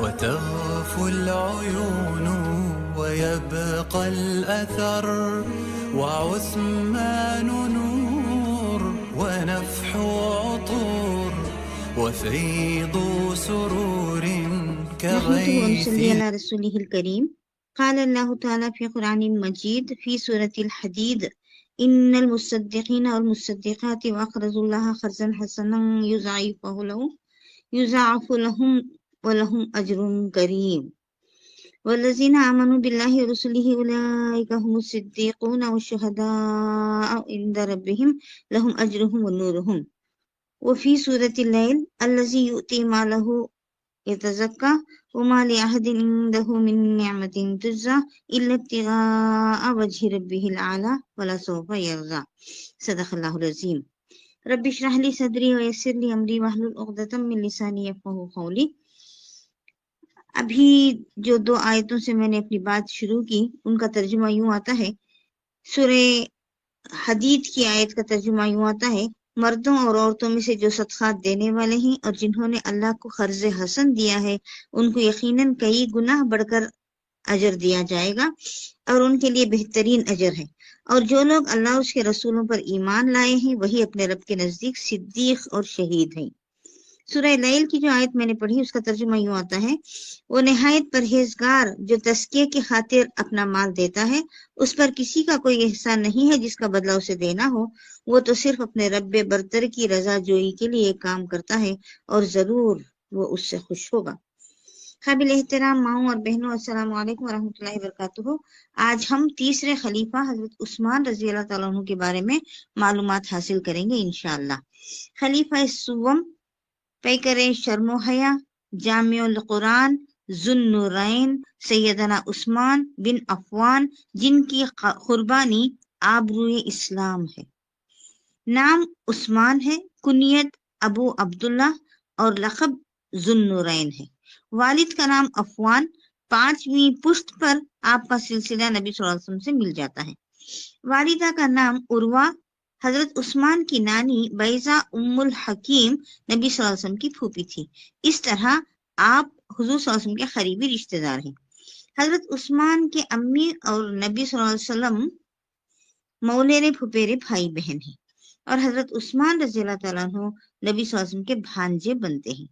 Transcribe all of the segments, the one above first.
وتغفو العيون ويبقى الأثر وعثمان نور ونفح عطور وفيض سرور نحمده كغيث. ونصلي على رسوله الكريم. قال الله تعالى في قرآن مجيد في سورة الحديد: إن المصدقين والمصدقات وأقرضوا الله قرضا حسنا يضاعف لهم ولهم أجر كريم. والذين آمنوا بالله ورسله أولئك هم الصديقون والشهداء عند ربهم لهم أجرهم ونورهم. وفي سورة الليل: الذي يؤتي ماله يتزكى وما لأحد عنده من نعمة تجزى إلا ابتغاء وجه ربه الأعلى ولسوف يرضى. صدق الله العظيم. رب اشرح لي صدري ويسر لي أمري واحلل عقدة من لساني يفقهوا قولي. ابھی جو 2 آیتوں سے میں نے اپنی بات شروع کی ان کا ترجمہ یوں آتا ہے. سورہ حدید کی آیت کا ترجمہ یوں آتا ہے: مردوں اور عورتوں میں سے جو صدقات دینے والے ہیں اور جنہوں نے اللہ کو قرض حسن دیا ہے ان کو یقیناً کئی گناہ بڑھ کر اجر دیا جائے گا اور ان کے لیے بہترین اجر ہے. اور جو لوگ اللہ اور اس کے رسولوں پر ایمان لائے ہیں وہی اپنے رب کے نزدیک صدیق اور شہید ہیں. سورہ لیل کی جو آیت میں نے پڑھی اس کا ترجمہ یوں آتا ہے: وہ نہایت پرہیزگار جو تزکیے کی خاطر اپنا مال دیتا ہے اس پر کسی کا کوئی احسان نہیں ہے جس کا بدلہ اسے دینا ہو. وہ تو صرف اپنے رب برتر کی رضا جوئی کے لیے کام کرتا ہے اور ضرور وہ اس سے خوش ہوگا. قابل احترام ماؤں اور بہنوں، السلام علیکم ورحمۃ اللہ وبرکاتہ. آج ہم تیسرے خلیفہ حضرت عثمان رضی اللہ تعالیٰ عنہ کے بارے میں معلومات حاصل کریں گے انشاءاللہ. خلیفہ سوم، پیکر شرم و حیا، جامع القرآن، ذو النورین، سیدنا عثمان بن عفان جن کی قربانی آبروئے اسلام ہے. نام عثمان ہے، کنیت ابو عبداللہ اور لقب ذو النورین ہے. والد کا نام عفان. 5ویں پشت پر آپ کا سلسلہ نبی صلی اللہ علیہ وسلم سے مل جاتا ہے. والدہ کا نام عروہ. حضرت عثمان کی نانی بیضہ ام الحکیم نبی صلی اللہ علیہ وسلم کی پھوپھی تھی. اس طرح آپ حضور صلی اللہ علیہ وسلم کے قریبی رشتہ دار ہیں. حضرت عثمان کے امی اور نبی صلی اللہ علیہ وسلم مولے پھپیرے بھائی بہن ہیں اور حضرت عثمان رضی اللہ تعالیٰ عنہ نبی صلی اللہ علیہ وسلم کے بھانجے بنتے ہیں.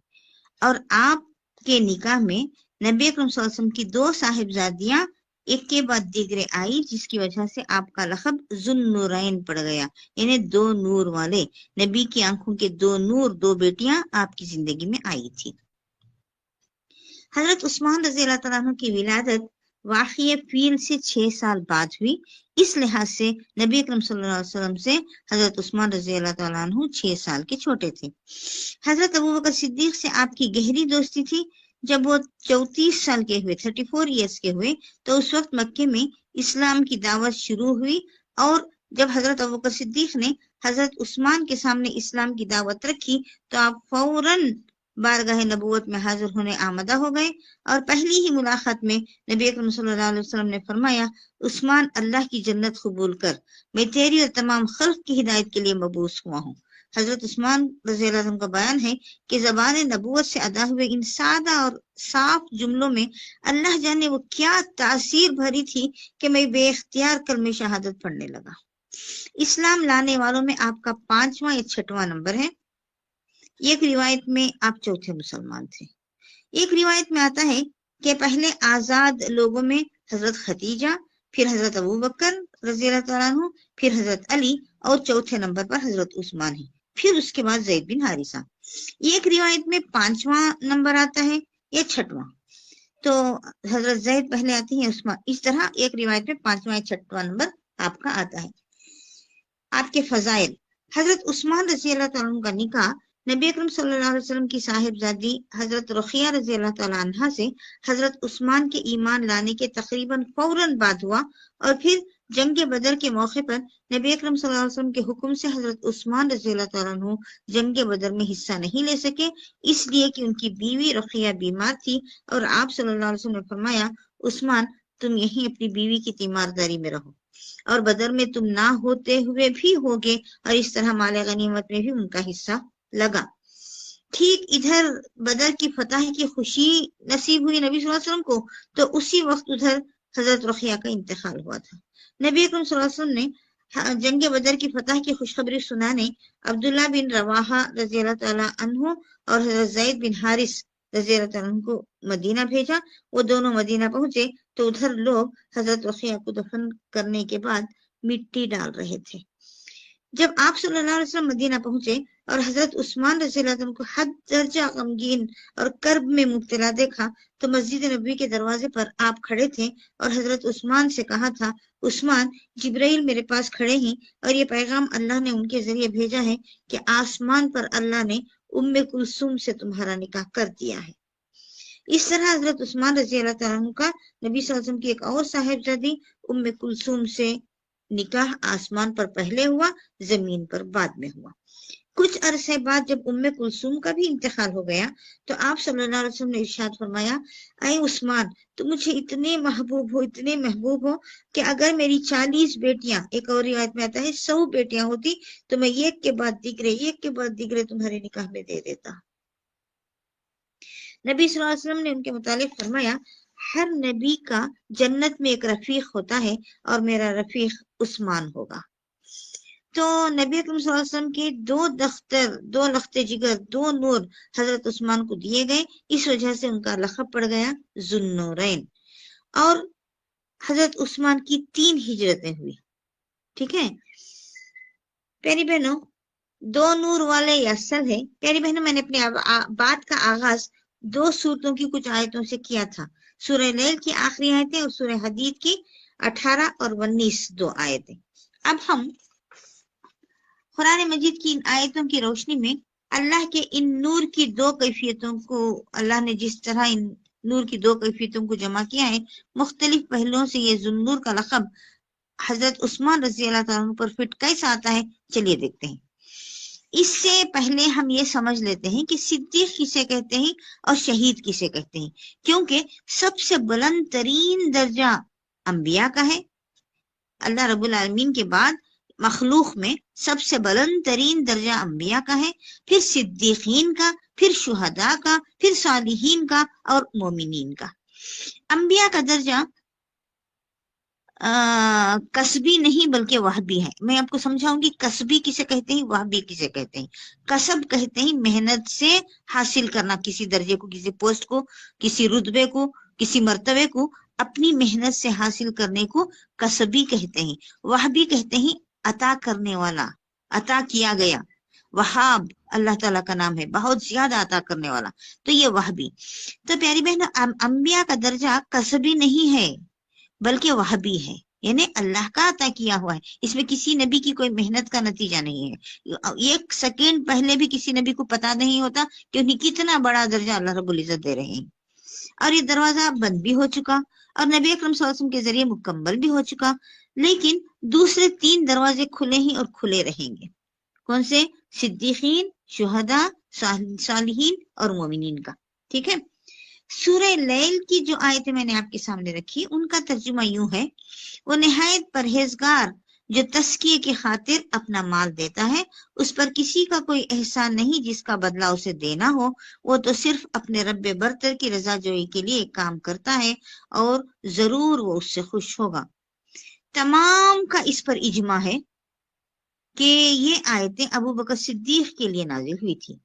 اور آپ کے نکاح میں نبی اکرم صلی اللہ علیہ وسلم کی 2 صاحبزادیاں ایک کے بعد دیگرے آئی جس کی وجہ سے آپ کا لقب ذو النورین پڑ گیا، یعنی 2 نور والے. نبی کی آنکھوں کے 2 نور، 2 بیٹیاں آپ کی زندگی میں آئی تھی. حضرت عثمان رضی اللہ تعالیٰ عنہ کی ولادت واقعہ فیل سے 6 سال بعد ہوئی. اس لحاظ سے نبی اکرم صلی اللہ علیہ وسلم سے حضرت عثمان رضی اللہ تعالیٰ عنہ 6 سال کے چھوٹے تھے. حضرت ابوبکر صدیق سے آپ کی گہری دوستی تھی. جب وہ 34 سال کے ہوئے، 34 ایئرس کے ہوئے، تو اس وقت مکے میں اسلام کی دعوت شروع ہوئی. اور جب حضرت ابوبکر صدیق نے حضرت عثمان کے سامنے اسلام کی دعوت رکھی تو آپ فوراً بارگاہ نبوت میں حاضر ہونے آمدہ ہو گئے. اور پہلی ہی ملاقات میں نبی اکرم صلی اللہ علیہ وسلم نے فرمایا: عثمان، اللہ کی جنت قبول کر، میں تیری اور تمام خلق کی ہدایت کے لیے مبعوث ہوا ہوں. حضرت عثمان رضی اللہ عنہ کا بیان ہے کہ زبان نبوت سے ادا ہوئے ان سادہ اور صاف جملوں میں اللہ جانے وہ کیا تاثیر بھری تھی کہ میں بے اختیار کلمہ شہادت پڑھنے لگا. اسلام لانے والوں میں آپ کا 5واں یا 6واں نمبر ہے. ایک روایت میں آپ 4تھے مسلمان تھے. ایک روایت میں آتا ہے کہ پہلے آزاد لوگوں میں حضرت ختیجہ، پھر حضرت ابوبکر رضی اللہ تعالیٰ عنہ، پھر حضرت علی اور 4تھے نمبر پر حضرت عثمان ہے. پھر اس کے بعد زید بن حارثہ. ایک روایت میں 5واں نمبر آتا ہے یا 6واں، تو حضرت زید پہلے آتے ہیں عثمان. اس طرح ایک روایت میں 5واں یا 6واں نمبر آپ کا آتا ہے. آپ کے فضائل: حضرت عثمان رضی اللہ تعالیٰ عنہ کا نکاح نبی اکرم صلی اللہ علیہ وسلم کی صاحبزادی حضرت رقیہ رضی اللہ تعالیٰ عنہ سے حضرت عثمان کے ایمان لانے کے تقریباً فوراً بعد ہوا. اور پھر جنگ بدر کے موقع پر نبی اکرم صلی اللہ علیہ وسلم کے حکم سے حضرت عثمان رضی اللہ تعالیٰ عنہ جنگ بدر میں حصہ نہیں لے سکے، اس لیے کہ ان کی بیوی رقیہ بیمار تھی. اور آپ صلی اللہ علیہ وسلم نے فرمایا: عثمان، تم یہیں اپنی بیوی کی تیمارداری میں رہو، اور بدر میں تم نہ ہوتے ہوئے بھی ہوگے، اور اس طرح مال غنیمت میں بھی ان کا حصہ لگا. ٹھیک ادھر بدر کی فتح کی خوشی نصیب ہوئی نبی صلی اللہ علیہ وسلم کو، تو اسی وقت ادھر حضرت رقیہ کا انتقال ہوا تھا۔ نبی اکرم صلی اللہ علیہ وسلم نے جنگ بدر کی فتح کی خوشخبری سنانے عبداللہ بن رواحہ رضی اللہ تعالیٰ عنہ اور حضرت زید بن حارث رضی اللہ تعالیٰ عنہ کو مدینہ بھیجا۔ وہ دونوں مدینہ پہنچے تو ادھر لوگ حضرت رقیہ کو دفن کرنے کے بعد مٹی ڈال رہے تھے۔ جب آپ صلی اللہ علیہ وسلم مدینہ پہنچے اور حضرت عثمان رضی اللہ عنہ کو حد درجہ غمگین اور کرب میں مبتلا دیکھا تو مسجد نبوی کے دروازے پر آپ کھڑے تھے اور حضرت عثمان سے کہا تھا، عثمان، جبرائیل میرے پاس کھڑے ہیں اور یہ پیغام اللہ نے ان کے ذریعے بھیجا ہے کہ آسمان پر اللہ نے ام کلثوم سے تمہارا نکاح کر دیا ہے۔ اس طرح حضرت عثمان رضی اللہ تعالیٰ عنہ کا نبی صلی اللہ علیہ وسلم کی ایک اور صاحبزادی ام کلثوم سے نکاح آسمان پر پہلے ہوا، زمین پر بعد میں ہوا۔ کچھ عرصے بعد جب ام کلثوم کا بھی انتقال ہو گیا تو آپ صلی اللہ علیہ وسلم نے ارشاد فرمایا، اے عثمان، تم مجھے اتنے محبوب ہو کہ اگر میری 40 بیٹیاں، ایک اور روایت میں آتا ہے 100 بیٹیاں ہوتی تو میں ایک کے بعد دیگرے تمہارے نکاح میں دے دیتا۔ نبی صلی اللہ علیہ وسلم نے ان کے متعلق فرمایا، ہر نبی کا جنت میں ایک رفیق ہوتا ہے اور میرا رفیق عثمان ہوگا۔ تو نبی اکرم صلی اللہ علیہ وسلم کے دو لخت جگر، 2 نور حضرت عثمان کو دیے گئے، اس وجہ سے ان کا لقب پڑ گیا ذوالنورین۔ اور حضرت عثمان کی 3 ہجرتیں ہوئی، ٹھیک ہے پیاری بہنوں۔ 2 نور والے یہ اصل ہے۔ پیاری بہنوں، میں نے اپنی بات کا آغاز 2 سورتوں کی کچھ آیتوں سے کیا تھا، سورہ لیل کی آخری آیتیں اور سورہ حدید کی 18 اور 19 2 آیتیں۔ اب ہم قرآن مجید کی ان آیتوں کی روشنی میں اللہ کے ان نور کی 2 کیفیتوں کو، اللہ نے جس طرح ان نور کی 2 کیفیتوں کو جمع کیا ہے، مختلف پہلوؤں سے یہ ذوالنور کا لقب حضرت عثمان رضی اللہ تعالیٰ عنہ پر فٹ کیسا آتا ہے، چلیے دیکھتے ہیں۔ اس سے پہلے ہم یہ سمجھ لیتے ہیں کہ صدیق کسے کہتے ہیں اور شہید کسے کہتے ہیں، کیونکہ سب سے بلند ترین درجہ انبیاء کا ہے۔ اللہ رب العالمین کے بعد مخلوق میں سب سے بلند ترین درجہ انبیاء کا ہے، پھر صدیقین کا، پھر شہداء کا، پھر صالحین کا اور مومنین کا۔ انبیاء کا درجہ کسبی نہیں بلکہ وہبی ہے۔ میں آپ کو سمجھاؤں گی کسبی کسے کہتے ہیں، وہبی کسے کہتے ہیں۔ کسب کہتے ہیں محنت سے حاصل کرنا، کسی درجے کو، کسی پوسٹ کو، کسی رتبے کو، کسی مرتبے کو اپنی محنت سے حاصل کرنے کو کسبی کہتے ہیں۔ وہبی کہتے ہیں عطا کرنے والا، عطا کیا گیا۔ وہاب اللہ تعالیٰ کا نام ہے، بہت زیادہ عطا کرنے والا، تو یہ وہبی۔ تو پیاری بہن، انبیاء کا درجہ کسبی نہیں ہے بلکہ وہبی ہے، یعنی اللہ کا عطا کیا ہوا ہے، اس میں کسی نبی کی کوئی محنت کا نتیجہ نہیں ہے۔ 1 سیکنڈ پہلے بھی کسی نبی کو پتا نہیں ہوتا کہ انہیں کتنا بڑا درجہ اللہ رب العزت دے رہے ہیں۔ اور یہ دروازہ بند بھی ہو چکا اور نبی اکرم صلی اللہ علیہ وسلم کے ذریعے مکمل بھی ہو چکا، لیکن دوسرے 3 دروازے کھلے ہی اور کھلے رہیں گے۔ کون سے؟ صدیقین، شہداء، صالحین اور مومنین کا، ٹھیک ہے۔ سورہ لیل کی جو آیتیں میں نے آپ کے سامنے رکھی، ان کا ترجمہ یوں ہے، وہ نہایت پرہیزگار جو تزکیے کی خاطر اپنا مال دیتا ہے، اس پر کسی کا کوئی احسان نہیں جس کا بدلہ اسے دینا ہو، وہ تو صرف اپنے رب برتر کی رضا جوئی کے لیے کام کرتا ہے اور ضرور وہ اس سے خوش ہوگا۔ تمام کا اس پر اجماع ہے کہ یہ آیتیں ابو بکر صدیق کے لیے نازل ہوئی تھی۔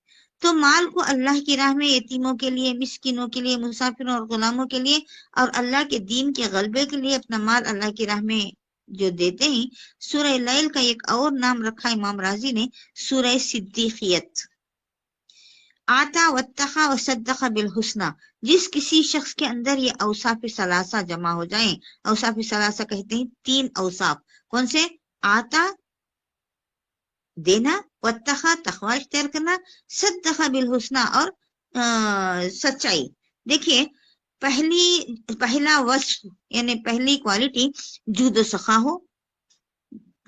تو مال کو اللہ کی راہ میں یتیموں کے لیے، مسکینوں کے لیے، مسافروں اور غلاموں کے لیے اور اللہ کے دین کے غلبے کے لیے اپنا مال اللہ کی راہ میں جو دیتے ہیں، سورہ لیل کا ایک اور نام رکھا امام راضی نے، سورہ صدیقیت۔ آتا واتقا وصدق بالحسنى، جس کسی شخص کے اندر یہ اوصاف ثلاثہ جمع ہو جائیں، اوصاف ثلاثہ کہتے ہیں 3 اوصاف، کون سے؟ آتا دینا، واتقا تقوی اختیار کرنا، صدق بالحسنى اور سچائی۔ دیکھیے پہلا وصف یعنی پہلی کوالٹی جود و سخا ہو،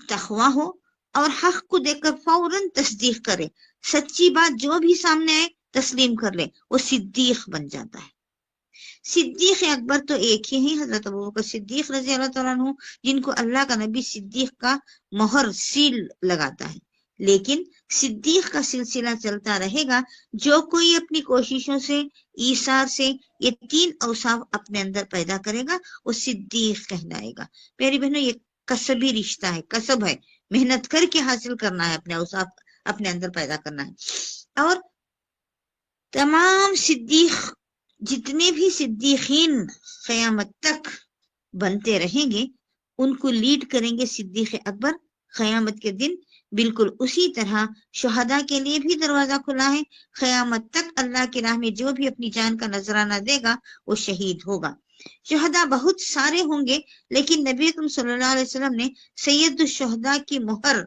تقوی ہو اور حق کو دیکھ کر فوراً تصدیق کرے، سچی بات جو بھی سامنے آئے تسلیم کر لے، وہ صدیق بن جاتا ہے۔ صدیق اکبر تو ایک ہی ہیں، حضرت ابوبکر صدیق رضی اللہ تعالیٰ عنہ، جن کو اللہ کا نبی صدیق کا مہر سیل لگاتا ہے۔ لیکن صدیق کا سلسلہ چلتا رہے گا. جو کوئی اپنی کوششوں سے، ایثار سے یہ 3 اوصاف اپنے اندر پیدا کرے گا وہ صدیق کہلائے گا. پیاری بہنوں، یہ کسبی رشتہ ہے، کسب ہے، محنت کر کے حاصل کرنا ہے، اپنے اوصاف اپنے اندر پیدا کرنا ہے. اور تمام صدیق، جتنے بھی صدیقین قیامت تک بنتے رہیں گے ان کو لیڈ کریں گے صدیق اکبر قیامت کے دن. بالکل اسی طرح شہداء کے لیے بھی دروازہ کھلا ہے. قیامت تک اللہ کی راہ میں جو بھی اپنی جان کا نذرانہ دے گا وہ شہید ہوگا. شہداء بہت سارے ہوں گے، لیکن نبی اکرم صلی اللہ علیہ وسلم نے سید الشہداء کی مہر،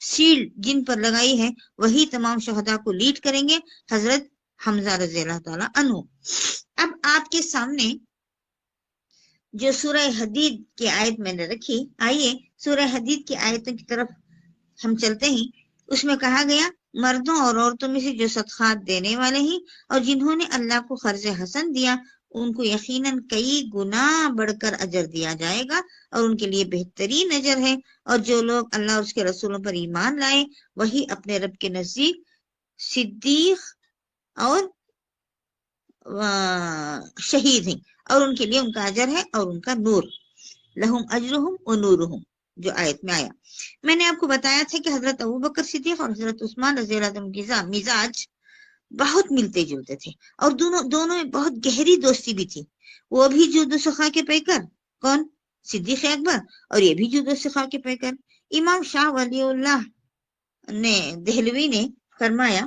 سیل جن پر لگائی ہے، وہی تمام شہداء کو لیڈ کریں گے، حضرت حمزہ رضی اللہ تعالی عنہ. اب آپ کے سامنے جو سورہ حدید کی آیت میں نے رکھی، آئیے سورہ حدید کی آیتوں کی طرف ہم چلتے ہیں. اس میں کہا گیا مردوں اور عورتوں میں سے جو صدقات دینے والے ہیں اور جنہوں نے اللہ کو قرض حسن دیا ان کو یقیناً کئی گنا بڑھ کر اجر دیا جائے گا اور ان کے لیے بہترین اجر ہے. اور جو لوگ اللہ اور اس کے رسولوں پر ایمان لائے وہی اپنے رب کے نزدیک صدیق اور شہید ہیں، اور ان کے لیے ان کا اجر ہے اور ان کا نور. لہم اجرہم و نورہم جو آیت میں آیا. میں نے آپ کو بتایا تھا کہ حضرت ابوبکر صدیق اور حضرت عثمان رضی اللہ عنہ کی مزاج بہت ملتے جلتے تھے، اور دونوں میں بہت گہری دوستی بھی تھی. وہ بھی جود و سخا کے پیکر، کون؟ صدیق اکبر، اور یہ بھی جود و سخا کے پیکر. امام شاہ ولی اللہ نے دہلوی نے فرمایا،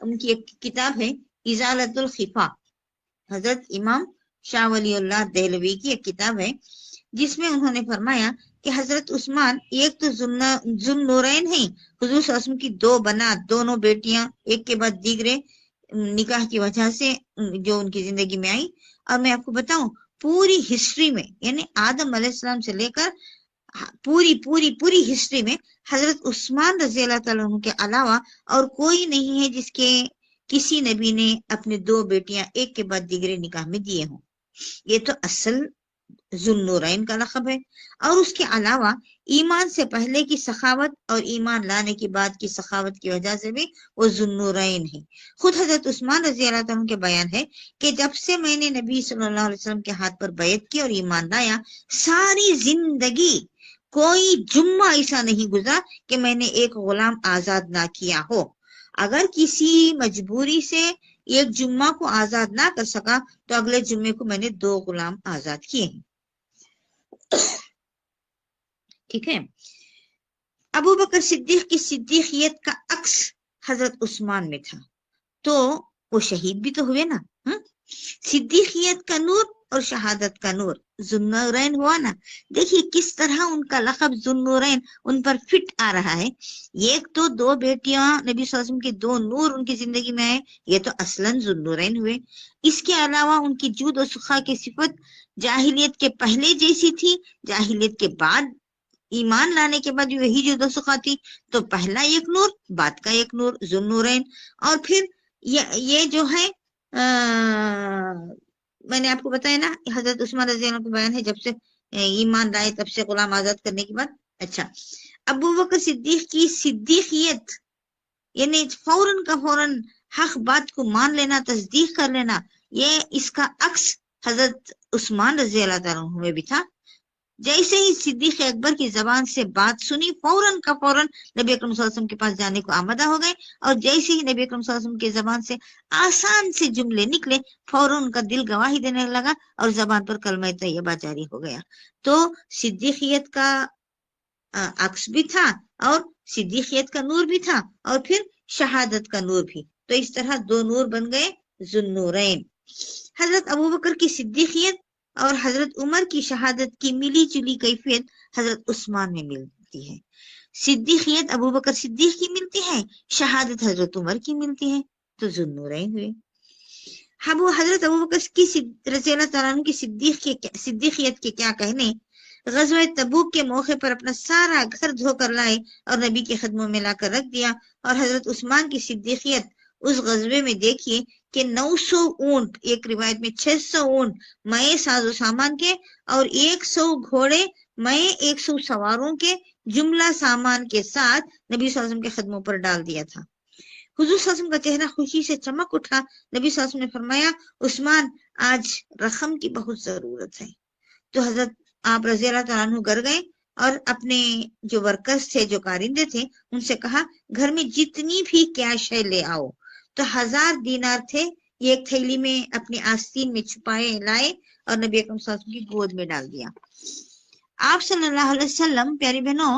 ان کی ایک کتاب ہے ازالت الخفا، حضرت امام شاہ ولی اللہ دہلوی کی ایک کتاب ہے جس میں انہوں نے فرمایا کہ حضرت عثمان ایک تو ذو نورین ہیں، حضور صلی اللہ علیہ وسلم کی 2 بنات، دونوں بیٹیاں ایک کے بعد دیگرے نکاح کی وجہ سے جو ان کی زندگی میں آئی. اور میں آپ کو بتاؤں پوری ہسٹری میں، یعنی آدم علیہ السلام سے لے کر پوری ہسٹری میں حضرت عثمان رضی اللہ تعالیٰ عنہ کے علاوہ اور کوئی نہیں ہے جس کے کسی نبی نے اپنے 2 بیٹیاں ایک کے بعد دیگرے نکاح میں دیے ہوں. یہ تو اصل ذو النورین کا لقب ہے. اور اس کے علاوہ ایمان سے پہلے کی سخاوت اور ایمان لانے کے بعد کی سخاوت کی وجہ سے بھی وہ ذو النورین ہے. خود حضرت عثمان رضی اللہ عنہ کے بیان ہے کہ جب سے میں نے نبی صلی اللہ علیہ وسلم کے ہاتھ پر بیعت کی اور ایمان لایا، ساری زندگی کوئی جمعہ ایسا نہیں گزرا کہ میں نے ایک غلام آزاد نہ کیا ہو. اگر کسی مجبوری سے ایک جمعہ کو آزاد نہ کر سکا تو اگلے جمعے کو میں نے 2 غلام آزاد کیے ہیں. ٹھیک ہے. ابو بکر صدیق کی صدیقیت کا عکس حضرت عثمان میں تھا، تو وہ شہید بھی تو ہوئے نا. صدیقیت کا نور اور شہادت کا نور ذوالنورین ہوا نا. دیکھیے کس طرح ان کا لقب ذوالنورین ان پر فٹ آ رہا ہے. ایک تو 2 بیٹیاں نبی صلی اللہ علیہ وسلم کے 2 نور ان کی زندگی میں آئے، یہ تو اصلاً ذوالنورین ہوئے. اس کے علاوہ ان کی جود و سخا کی صفت جاہلیت کے پہلے جیسی تھی، جاہلیت کے بعد ایمان لانے کے بعد وہی جود و سخا تھی. تو پہلا ایک نور، بعد کا ایک نور، ذوالنورین. اور پھر یہ جو ہے میں نے آپ کو بتایا نا حضرت عثمان رضی اللہ عنہ کا بیان ہے جب سے ایمان لائے تب سے غلام آزاد کرنے کے بعد. اچھا، ابو بکر صدیق کی صدیقیت یعنی فوراً کا فوراً حق بات کو مان لینا، تصدیق کر لینا، یہ اس کا عکس حضرت عثمان رضی اللہ تعالیٰ عنہ میں بھی تھا. جیسے ہی صدیق اکبر کی زبان سے بات سنی فوراً کا فوراً نبی اکرم صلی اللہ علیہ وسلم کے پاس جانے کو آمدہ ہو گئے، اور جیسے ہی نبی اکرم صلی اللہ علیہ وسلم کی زبان سے آسان سے جملے نکلے فوراً ان کا دل گواہی دینے لگا اور زبان پر کلمہ طیبہ جاری ہو گیا. تو صدیقیت کا عکس بھی تھا اور صدیقیت کا نور بھی تھا اور پھر شہادت کا نور بھی. تو اس طرح 2 نور بن گئے ذوالنورین. حضرت ابوبکر کی صدیقیت اور حضرت عمر کی شہادت کی ملی جلی کیفیت حضرت عثمان میں ملتی ہے. صدیقیت ابوبکر صدیق کی ملتی ہے، شہادت حضرت عمر کی ملتی ہے، تو ذوالنورین ہوئے. حضرت ابوبکر کی رضی اللہ تعالیٰ عنہ کی صدیقیت کے کیا کہنے. غزوہ تبوک کے موقع پر اپنا سارا گھر دھو کر لائے اور نبی کے خدموں میں لا کر رکھ دیا. اور حضرت عثمان کی صدیقیت اس غزوے میں دیکھیے کہ 900 اونٹ، ایک روایت میں 600 اونٹ مئے ساز و سامان کے اور 100 گھوڑے میں 100 سواروں کے جملہ سامان کے ساتھ نبی صلی اللہ علیہ وسلم کے قدموں پر ڈال دیا تھا۔ حضور صلی اللہ علیہ وسلم کا چہرہ خوشی سے چمک اٹھا۔ نبی صلی اللہ علیہ وسلم نے فرمایا عثمان آج رقم کی بہت ضرورت ہے۔ تو حضرت آپ رضی اللہ تعالیٰ عنہ گھر گئے اور اپنے جو ورکرز تھے، جو کارندے تھے، ان سے کہا گھر میں جتنی بھی کیش ہے لے آؤ۔ تو 1000 دینار تھے، یہ ایک تھیلی میں اپنی آستین میں چھپائے لائے اور نبی اکرم صلی اللہ علیہ وسلم کی گود میں ڈال دیا۔ آپ صلی اللہ علیہ وسلم، پیاری بہنوں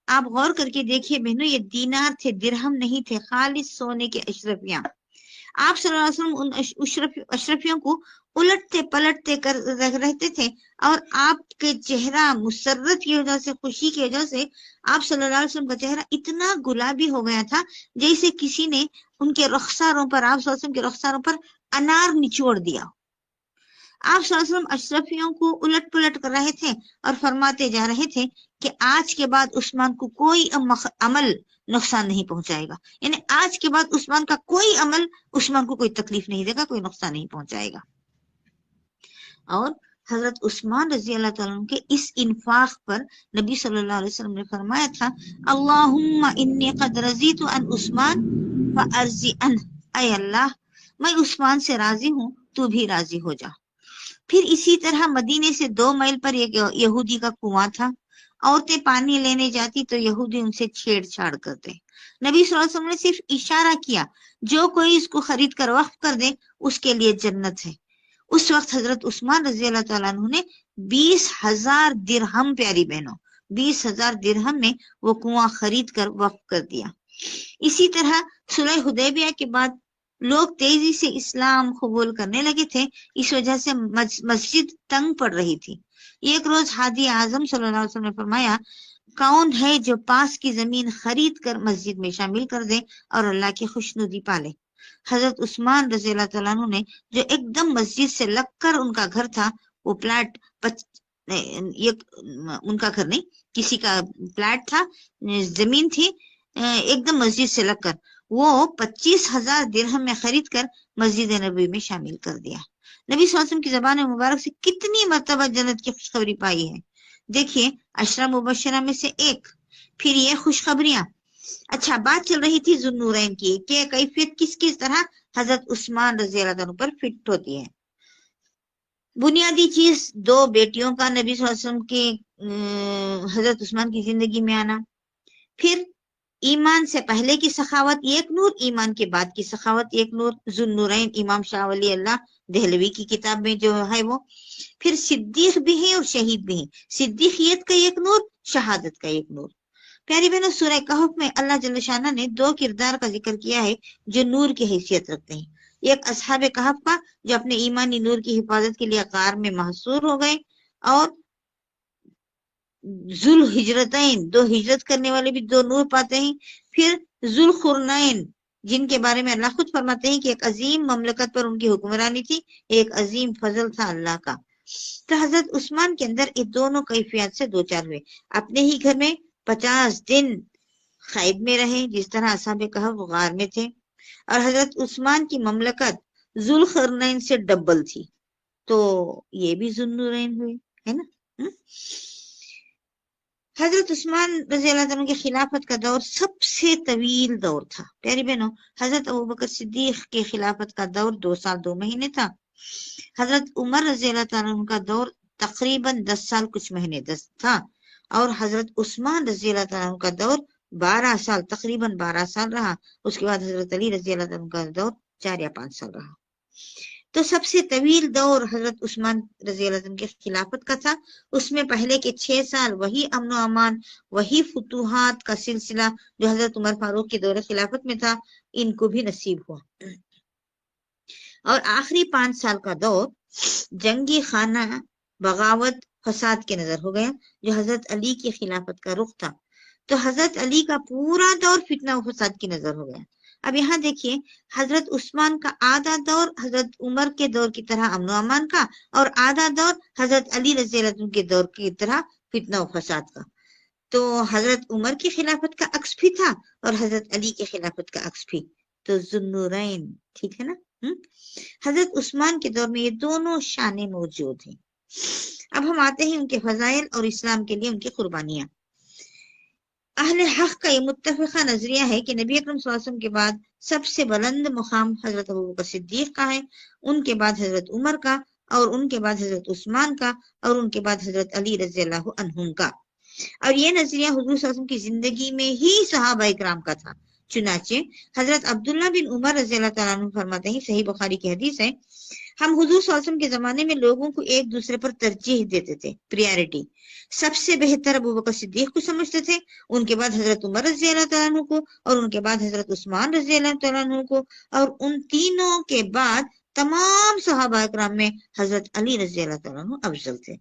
آپ غور کر کے دیکھیے بہنوں، یہ دینار تھے، درہم نہیں تھے، خالص سونے کے اشرفیاں۔ آپ صلی اللہ علیہ وسلم ان اشرفیوں کو الٹتے پلٹتے کر رہتے تھے، اور آپ کے چہرہ مسرت کی وجہ سے، خوشی کی وجہ سے آپ صلی اللہ علیہ وسلم کا چہرہ اتنا گلابی ہو گیا تھا جیسے کسی نے ان کے رخساروں پر، آپ صلی اللہ علیہ وسلم کے رخساروں پر انار نچوڑ دیا۔ آپ صلی اللہ علیہ وسلم اشرفیوں کو الٹ پلٹ کر رہے تھے اور فرماتے جا رہے تھے کہ آج کے بعد عثمان کو کوئی عمل نقصان نہیں پہنچائے گا، یعنی آج کے بعد عثمان کا کوئی عمل عثمان کو کوئی تکلیف نہیں دے گا، کوئی نقصان نہیں پہنچائے گا۔ اور حضرت عثمان رضی اللہ تعالیٰ عنہ کے اس انفاق پر نبی صلی اللہ علیہ وسلم نے فرمایا تھا اللہم انی قد رضیت عن عثمان فارضی عنہ، اے اللہ میں عثمان سے راضی ہوں، تو بھی راضی ہو جا۔ پھر اسی طرح مدینے سے 2 میل پر ایک یہودی کا کنواں تھا، عورتیں پانی لینے جاتی تو یہودی ان سے چھیڑ چھاڑ کرتے۔ نبی صلی اللہ علیہ وسلم نے صرف اشارہ کیا جو کوئی اس کو خرید کر وقف کر دے اس کے لیے جنت ہے۔ اس وقت حضرت عثمان رضی اللہ تعالیٰ عنہ نے 20,000 درہم، پیاری بہنوں 20,000 درہم میں وہ کنواں خرید کر وقف کر دیا۔ اسی طرح صلح حدیبیہ کے بعد لوگ تیزی سے اسلام قبول کرنے لگے تھے، اس وجہ سے مسجد تنگ پڑ رہی تھی۔ ایک روز ہادی اعظم صلی اللہ علیہ وسلم نے فرمایا کون ہے جو پاس کی زمین خرید کر مسجد میں شامل کر دے اور اللہ کی خوشنودی پالے؟ حضرت عثمان رضی اللہ تعالیٰ عنہ نے، جو ایک دم مسجد سے لگ کر ان کا گھر تھا، وہ پلاٹ ان کا گھر نہیں، کسی کا پلاٹ تھا، زمین تھی ایک دم مسجد سے لگ کر، وہ 25,000 درہم میں خرید کر مسجد نبوی میں شامل کر دیا۔ نبی صلی اللہ علیہ وسلم کی زبان مبارک سے کتنی مرتبہ جنت کی خوشخبری پائی ہے، دیکھیے 10 مبشرہ میں سے ایک۔ پھر یہ خوشخبریاں، اچھا بات چل رہی تھی ذو النورین کی کہ کیفیت کس طرح حضرت عثمان رضی اللہ عنہ پر فٹ ہوتی ہے۔ بنیادی چیز 2 بیٹیوں کا نبی صلی اللہ علیہ وسلم کے حضرت عثمان کی زندگی میں آنا، پھر ایمان سے پہلے کی سخاوت 1 نور، ایمان کے بعد کی سخاوت 1 نور، ذو النورین امام شاہ ولی اللہ دہلوی کی کتاب میں جو ہے وہ، پھر صدیق بھی ہیں اور شہید بھی ہیں، صدیقیت کا 1 نور، شہادت کا 1 نور۔ پیاری بہنوں سورہ کہف میں اللہ جل شانہ نے 2 کردار کا ذکر کیا ہے جو نور کی حیثیت رکھتے ہیں، ایک اصحاب کہف کا جو اپنے ایمانی نور کی حفاظت کے لیے غار میں محصور ہو گئے، اور ذو الہجرتین 2 ہجرت کرنے والے بھی 2 نور پاتے ہیں، پھر ذو القرنین جن کے بارے میں اللہ خود فرماتے ہیں کہ ایک عظیم مملکت پر ان کی حکمرانی تھی، ایک عظیم فضل تھا اللہ کا۔ تو حضرت عثمان کے اندر یہ دونوں کیفیات سے 2-4 ہوئے، اپنے ہی گھر میں 50 دن قید میں رہے جس طرح اصحاب کہف غار میں تھے، اور حضرت عثمان کی مملکت ذو القرنین سے ڈبل تھی، تو یہ بھی ذو النورین ہوئے، ہے نا۔ حضرت عثمان رضی اللہ عنہ کی خلافت کا دور سب سے طویل دور تھا، پیاری بہنوں حضرت ابوبکر صدیق کی خلافت کا دور 2 سال 2 مہینے تھا، حضرت عمر رضی اللہ تعالیٰ عنہ کا دور تقریباً 10 سال کچھ مہینے تھا، اور حضرت عثمان رضی اللہ تعالیٰ عنہ کا دور 12 سال تقریباً 12 سال رہا، اس کے بعد حضرت علی رضی اللہ عنہ کا دور 4 یا 5 سال رہا۔ تو سب سے طویل دور حضرت عثمان رضی اللہ عنہ کی خلافت کا تھا، اس میں پہلے کے 6 سال وہی امن و امان، وہی فتوحات کا سلسلہ جو حضرت عمر فاروق کے دور خلافت میں تھا، ان کو بھی نصیب ہوا، اور آخری 5 سال کا دور جنگی خانہ، بغاوت، فساد کے نظر ہو گیا جو حضرت علی کی خلافت کا رخ تھا، تو حضرت علی کا پورا دور فتنہ و فساد کی نظر ہو گیا۔ اب یہاں دیکھیے حضرت عثمان کا آدھا دور حضرت عمر کے دور کی طرح امن و امان کا، اور آدھا دور حضرت علی رضی اللہ عنہ کے دور کی طرح فتنہ و فساد کا، تو حضرت عمر کی خلافت کا عکس بھی تھا اور حضرت علی کی خلافت کا عکس بھی، تو ذو النورین، ٹھیک ہے نا۔ حضرت عثمان کے دور میں یہ دونوں شانیں موجود ہیں۔ اب ہم آتے ہیں ان کے فضائل اور اسلام کے لیے ان کی قربانیاں۔ اہل حق کا یہ متفقہ نظریہ ہے کہ نبی اکرم صلی اللہ علیہ وسلم کے بعد سب سے بلند مقام حضرت ابوبکر صدیق کا ہے، ان کے بعد حضرت عمر کا، اور ان کے بعد حضرت عثمان کا، اور ان کے بعد حضرت علی رضی اللہ عنہم کا۔ اور یہ نظریہ حضور صلی اللہ علیہ وسلم کی زندگی میں ہی صحابہ اکرام کا تھا۔ چنانچہ حضرت عبداللہ بن عمر رضی اللہ تعالیٰ عنہ فرماتے ہیں، صحیح بخاری کی حدیث ہے، ہم حضور صلی اللہ علیہ وسلم کے زمانے میں لوگوں کو ایک دوسرے پر ترجیح دیتے تھے، پریارٹی۔ سب سے بہتر ابوبکر صدیق کو سمجھتے تھے، ان کے بعد حضرت عمر رضی اللہ تعالیٰ عنہ کو، اور ان کے بعد حضرت عثمان رضی اللہ تعالیٰ عنہ کو، اور ان تینوں کے بعد تمام صحابہ اکرام میں حضرت علی رضی اللہ تعالیٰ عنہ افضل تھے۔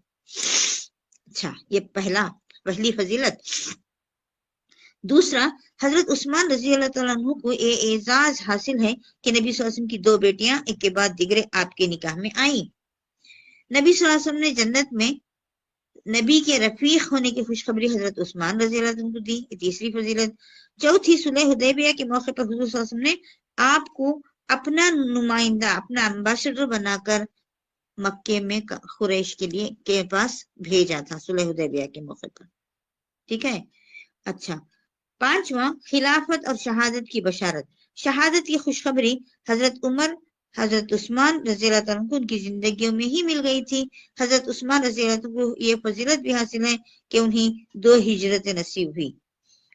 اچھا، یہ پہلی فضیلت۔ دوسرا، حضرت عثمان رضی اللہ تعالیٰ عنہ کو یہ اعزاز حاصل ہے کہ نبی صلی اللہ علیہ وسلم کی 2 بیٹیاں ایک کے بعد دیگرے آپ کے نکاح میں آئیں۔ نبی صلی اللہ علیہ وسلم نے جنت میں نبی کے رفیق ہونے کی خوشخبری حضرت عثمان رضی اللہ عنہ کو دی، یہ تیسری فضیلت۔ چوتھی، صلح حدیبیہ کے موقع پر حضور صلی اللہ علیہ وسلم نے آپ کو اپنا نمائندہ، اپنا امبیسڈر بنا کر مکے میں قریش کے پاس بھیجا تھا صلح حدیبیہ کے موقع پر، ٹھیک ہے۔ اچھا، پانچواں، خلافت اور شہادت کی بشارت۔ شہادت کی خوشخبری حضرت عمر، حضرت عثمان رضی اللہ عنہ کو ان کی زندگیوں میں ہی مل گئی تھی۔ حضرت عثمان رضی اللہ عنہ کو یہ فضیلت بھی حاصل ہے کہ انہیں 2 ہجرتیں نصیب ہوئی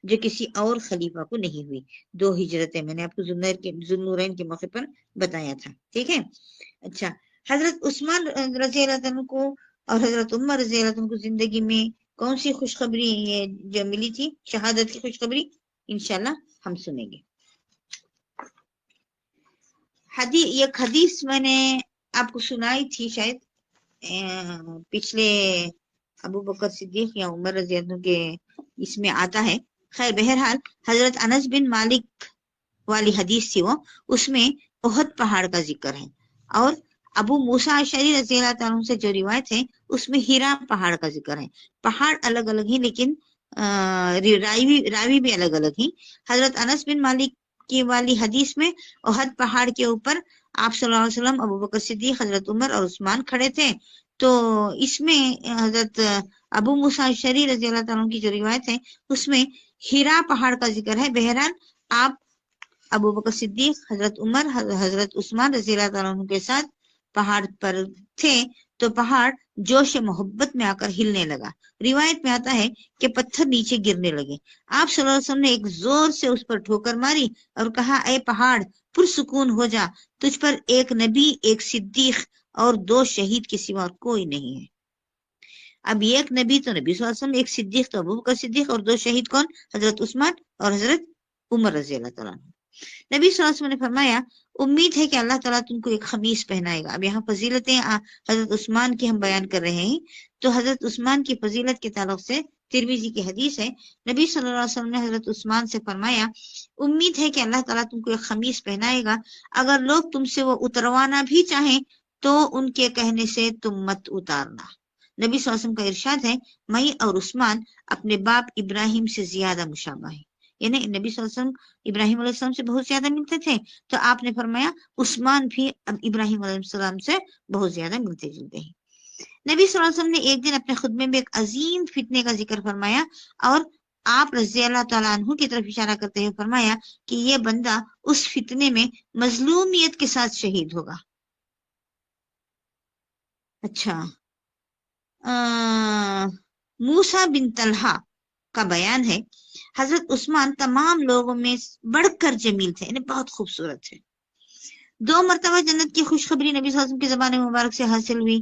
جو کسی اور خلیفہ کو نہیں ہوئی۔ 2 ہجرتیں میں نے آپ کو ذوالنورین کے موقع پر بتایا تھا، ٹھیک ہے۔ اچھا، حضرت عثمان رضی اللہ عنہ کو اور حضرت عمر رضی اللہ عنہ کو زندگی میں کون سی خوشخبری یہ جو ملی تھی، شہادت کی خوشخبری، انشاءاللہ ہم سنیں گے۔ ایک حدیث میں نے آپ کو سنائی تھی شاید پچھلے ابو بکر صدیق یا عمر رضی اللہ عنہ کے اس میں آتا ہے۔ خیر، بہرحال حضرت انس بن مالک والی حدیث تھی وہ، اس میں احد پہاڑ کا ذکر ہے، اور ابو موسیٰ اشعری رضی اللہ تعالیٰ عنہ سے جو روایت ہے اس میں ہیرا پہاڑ کا ذکر ہے۔ پہاڑ الگ الگ ہی لیکن راوی بھی الگ الگ ہی۔ حضرت انس بن مالک کی والی حدیث میں احد پہاڑ کے اوپر آپ صلی اللہ علیہ وسلم، ابو بکر صدیق، حضرت عمر اور عثمان کھڑے تھے، تو اس میں حضرت ابو موسیٰ اشعری رضی اللہ تعالیٰ عنہ کی جو روایت ہے اس میں ہیرا پہاڑ کا ذکر ہے۔ بہرحال آپ ابو بکر صدیق، حضرت عمر، حضرت عثمان رضی اللہ تعالیٰ عنہ کے ساتھ پہاڑ پر تھے تو پہاڑ جوش محبت میں آ کر ہلنے لگا۔ روایت میں آتا ہے کہ پتھر نیچے گرنے لگے۔ آپ صلی اللہ علیہ وسلم نے ایک زور سے اس پر ٹھوکر ماری اور کہا، اے پہاڑ پرسکون ہو جا، تجھ پر ایک نبی، ایک صدیق اور 2 شہید کے سوا اور کوئی نہیں ہے۔ اب ایک نبی تو نبی صلی اللہ علیہ وسلم، ایک صدیق تو ابو بکر صدیق، اور 2 شہید کون؟ حضرت عثمان اور حضرت عمر رضی اللہ تعالیٰ عنہ۔ نبی صلی اللہ علیہ وسلم نے فرمایا، امید ہے کہ اللہ تعالیٰ تم کو ایک خمیس پہنائے گا۔ اب یہاں فضیلتیں حضرت عثمان کی ہم بیان کر رہے ہیں، تو حضرت عثمان کی فضیلت کے تعلق سے ترمذی کی حدیث ہے، نبی صلی اللہ علیہ وسلم نے حضرت عثمان سے فرمایا، امید ہے کہ اللہ تعالیٰ تم کو ایک خمیس پہنائے گا، اگر لوگ تم سے وہ اتروانا بھی چاہیں تو ان کے کہنے سے تم مت اتارنا۔ نبی صلی اللہ علیہ وسلم کا ارشاد ہے، میں اور عثمان اپنے باپ ابراہیم سے زیادہ مشابہ ہیں، یعنی نبی صلی اللہ علیہ وسلم ابراہیم علیہ السلام سے بہت زیادہ ملتے تھے، تو آپ نے فرمایا عثمان بھی ابراہیم علیہ السلام سے بہت زیادہ ملتے جلتے ہیں۔ نبی صلی اللہ علیہ وسلم نے ایک دن اپنے خطبے میں ایک عظیم فتنے کا ذکر فرمایا، اور آپ رضی اللہ تعالیٰ عنہ کی طرف اشارہ کرتے ہوئے فرمایا کہ یہ بندہ اس فتنے میں مظلومیت کے ساتھ شہید ہوگا۔ اچھا، موسیٰ بن طلحہ کا بیان ہے، حضرت عثمان تمام لوگوں میں بڑھ کر جمیل تھے، یعنی بہت خوبصورت تھے۔ 2 مرتبہ جنت کی خوشخبری نبی صلی اللہ علیہ وسلم کے زمانے مبارک سے حاصل ہوئی۔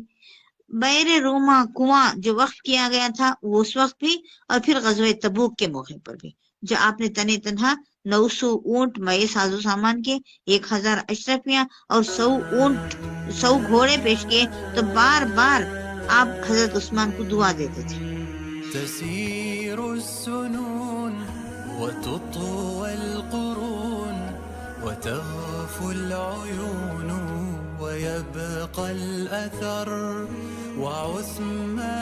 بئر روما کنواں جو وقف کیا گیا تھا وہ اس وقت بھی، اور پھر غزوہ تبوک کے موقع پر بھی، جو آپ نے تنہا 900 اونٹ مئے ساز و سامان کے، 1000 اشرفیاں اور 100 گھوڑے پیش کیے، تو بار بار آپ حضرت عثمان کو دعا دیتے تھے۔ تسير السنون وتطوى القرون وتغفو العيون ويبقى الأثر وعثمان